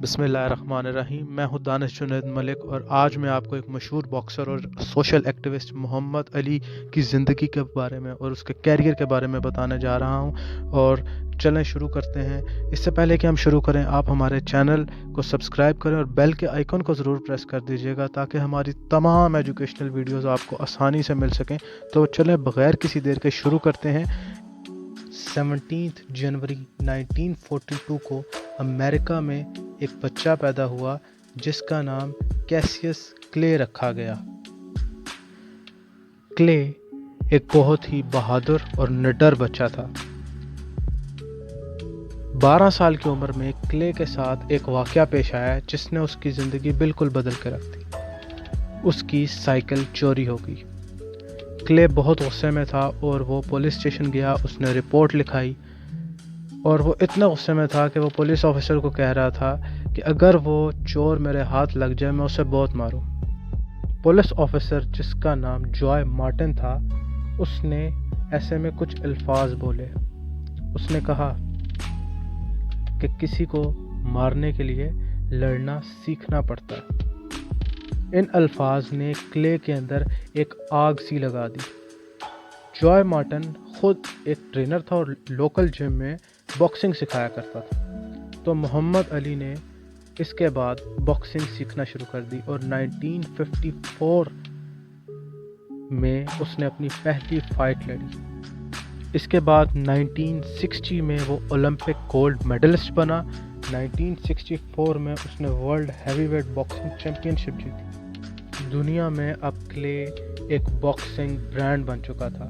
बिस्मिल्लाहिर्रहमानिर्रहीम। मैं हूं दानिश जुनैद मलिक और आज मैं आपको एक मशहूर बॉक्सर और सोशल एक्टिविस्ट मोहम्मद अली की ज़िंदगी के बारे में और उसके कैरियर के बारे में बताने जा रहा हूं। और चलें शुरू करते हैं। इससे पहले कि हम शुरू करें, आप हमारे चैनल को सब्सक्राइब करें और बेल के आइकन को ज़रूर प्रेस कर दीजिएगा ताकि हमारी तमाम एजुकेशनल वीडियोज़ आपको आसानी से मिल सकें। तो चलें बग़ैर किसी देर के शुरू करते हैं। 17 जनवरी 1942 को अमेरिका में एक बच्चा पैदा हुआ जिसका नाम कैसियस क्ले रखा गया। क्ले एक बहुत ही बहादुर और निडर बच्चा था। 12 साल की उम्र में क्ले के साथ एक वाक़या पेश आया जिसने उसकी ज़िंदगी बिल्कुल बदल के रख दी। उसकी साइकिल चोरी हो गई। क्ले बहुत गुस्से में था और वो पुलिस स्टेशन गया। उसने रिपोर्ट लिखाई और वो इतना गुस्से में था कि वो पुलिस ऑफिसर को कह रहा था कि अगर वो चोर मेरे हाथ लग जाए मैं उसे बहुत मारूं। पुलिस ऑफिसर जिसका नाम जॉय मार्टिन था, उसने ऐसे में कुछ अल्फाज बोले। उसने कहा कि किसी को मारने के लिए लड़ना सीखना पड़ता है। इन अल्फाज ने क्ले के अंदर एक आग सी लगा दी। जॉय मार्टिन खुद एक ट्रेनर था और लोकल जिम में बॉक्सिंग सिखाया करता था। तो मोहम्मद अली ने इसके बाद बॉक्सिंग सीखना शुरू कर दी और 1954 में उसने अपनी पहली फाइट लड़ी। इसके बाद 1960 में वो ओलंपिक गोल्ड मेडलिस्ट बना। 1964 में उसने वर्ल्ड हैवीवेट बॉक्सिंग चैंपियनशिप जीती। दुनिया में अब क्ले एक बॉक्सिंग ब्रांड बन चुका था,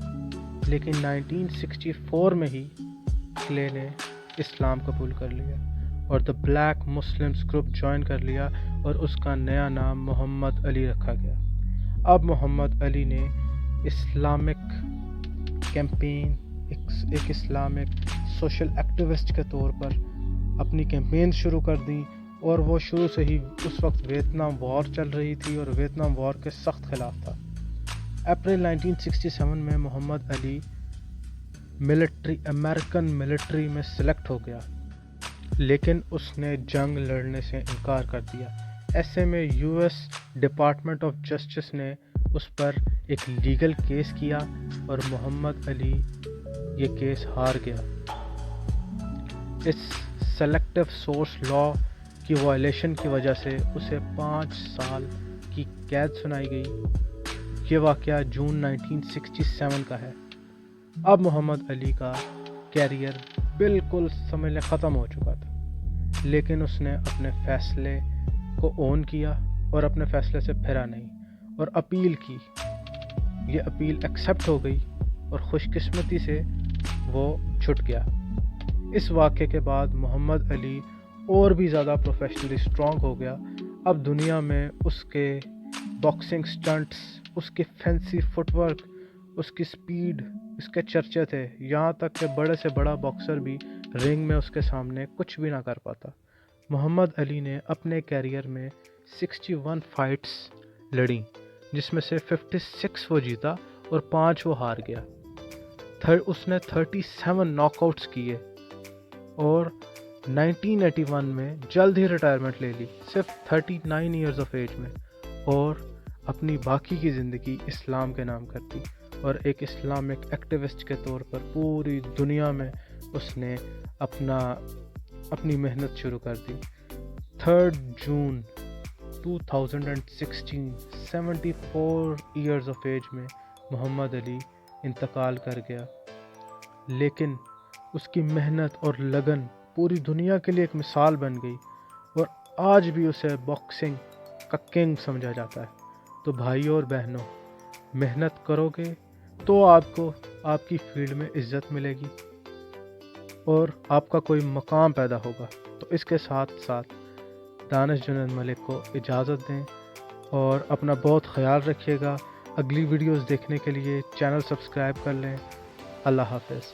लेकिन 1964 में ही क्ले ने इस्लाम कबूल कर लिया और the black Muslims group join कर लिया और उसका नया नाम मोहम्मद अली रखा गया। अब मोहम्मद अली ने इस्लामिक कैंपेन, एक इस्लामिक सोशल एक्टिविस्ट के तौर पर अपनी कैंपेन शुरू कर दी और वो शुरू से ही उस वक्त वियतनाम वॉर चल रही थी और वियतनाम वॉर के सख्त खिलाफ था। अप्रैल 1967 में मोहम्मद अली अमेरिकन मिलिट्री में सिलेक्ट हो गया, लेकिन उसने जंग लड़ने से इनकार कर दिया। ऐसे में यूएस डिपार्टमेंट ऑफ जस्टिस ने उस पर एक लीगल केस किया और मोहम्मद अली ये केस हार गया। इस सेलेक्टिव सोर्स लॉ की वायलेशन की वजह से उसे 5 साल की कैद सुनाई गई। ये वाक़या जून 1967 का है। अब मोहम्मद अली का कैरियर बिल्कुल समझ लें ख़त्म हो चुका था, लेकिन उसने अपने फ़ैसले को ओन किया और अपने फ़ैसले से फिरा नहीं और अपील की। ये अपील एक्सेप्ट हो गई और खुशकिस्मती से वो छूट गया। इस वाक़े के बाद मोहम्मद अली और भी ज़्यादा प्रोफेशनली स्ट्रॉन्ग हो गया। अब दुनिया में उसके बॉक्सिंग स्टंट्स, उसकी फैंसी फुटवर्क, उसकी स्पीड, इसके चर्चे थे। यहाँ तक कि बड़े से बड़ा बॉक्सर भी रिंग में उसके सामने कुछ भी ना कर पाता। मोहम्मद अली ने अपने कैरियर में 61 फाइट्स लड़ी, जिसमें से 56 वो जीता और 5 वो हार गया। उसने 37 नॉकआउट्स किए और 1981 में जल्द ही रिटायरमेंट ले ली, सिर्फ 39 ईयर्स ऑफ एज में, और अपनी बाकी की ज़िंदगी इस्लाम के नाम कर दी और एक इस्लामिक एक्टिविस्ट के तौर पर पूरी दुनिया में उसने अपनी मेहनत शुरू कर दी। 3 जून 2016 74 ईयर्स ऑफ एज में मोहम्मद अली इंतकाल कर गया, लेकिन उसकी मेहनत और लगन पूरी दुनिया के लिए एक मिसाल बन गई और आज भी उसे बॉक्सिंग का किंग समझा जाता है। तो भाइयों और बहनों, मेहनत करोगे तो आपको आपकी फील्ड में इज्जत मिलेगी और आपका कोई मकाम पैदा होगा। तो इसके साथ साथ दानिश जुनैद मलिक को इजाज़त दें और अपना बहुत ख्याल रखिएगा। अगली वीडियोस देखने के लिए चैनल सब्सक्राइब कर लें। अल्लाह हाफ़िज़।